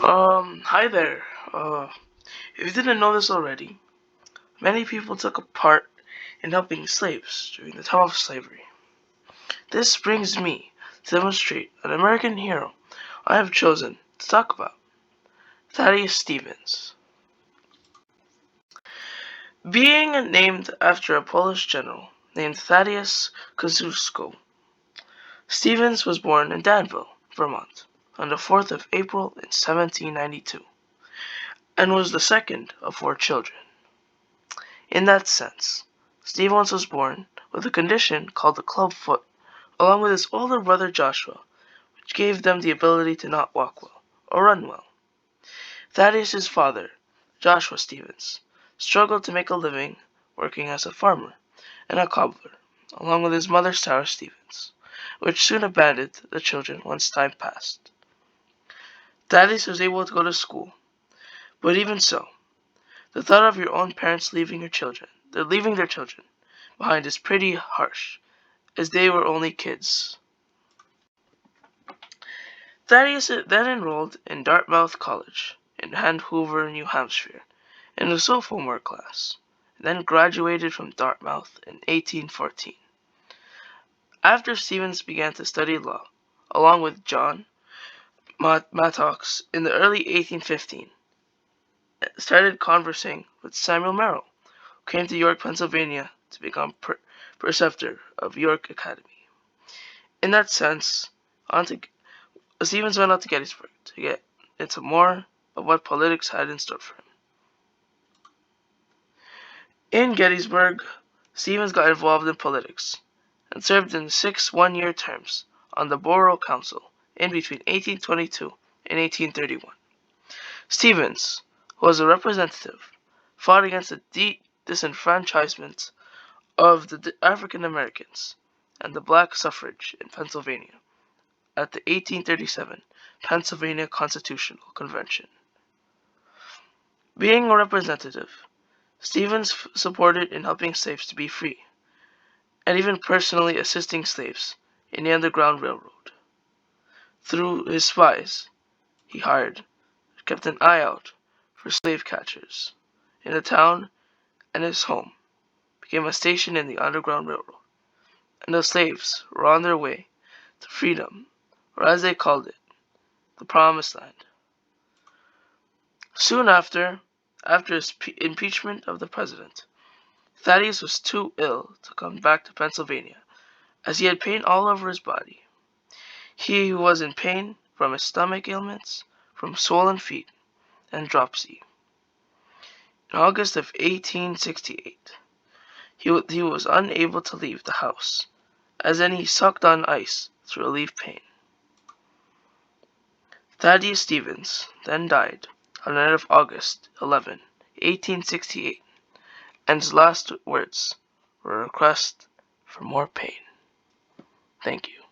Hi there. If you didn't know this already, many people took a part in helping slaves during the time of slavery. This brings me to demonstrate an American hero I have chosen to talk about, Thaddeus Stevens. Being named after a Polish general named Thaddeus Kosciuszko, Stevens was born in Danville, Vermont, on the 4th of April in 1792, and was the second of four children. In that sense, Stevens was born with a condition called the club foot, along with his older brother Joshua, which gave them the ability to not walk well or run well. Thaddeus' father, Joshua Stevens, struggled to make a living working as a farmer and a cobbler, along with his mother Sarah Stevens, which soon abandoned the children once time passed. Thaddeus was able to go to school, but even so, the thought of your own parents leaving their children behind is pretty harsh, as they were only kids. Thaddeus then enrolled in Dartmouth College in Hanover, New Hampshire, in the sophomore class, and then graduated from Dartmouth in 1814. After Stevens began to study law, along with John Mattox in the early 1815, started conversing with Samuel Merrill, who came to York, Pennsylvania to become preceptor of York Academy. In that sense, Stevens went out to Gettysburg to get into more of what politics had in store for him. In Gettysburg, Stevens got involved in politics and served in 6 one-year terms on the Borough Council in between 1822 and 1831. Stevens, who was a representative, fought against the disenfranchisement of the African Americans and the black suffrage in Pennsylvania at the 1837 Pennsylvania Constitutional Convention. Being a representative, Stevens supported in helping slaves to be free, and even personally assisting slaves in the Underground Railroad. Through his spies, he kept an eye out for slave catchers in the town, and his home became a station in the Underground Railroad, and the slaves were on their way to freedom, or as they called it, the Promised Land. Soon after his impeachment of the president, Thaddeus was too ill to come back to Pennsylvania, as he had pain all over his body. He was in pain from his stomach ailments, from swollen feet, and dropsy. In August of 1868, he was unable to leave the house, as then he sucked on ice to relieve pain. Thaddeus Stevens then died on the night of August 11, 1868, and his last words were a request for more pain. Thank you.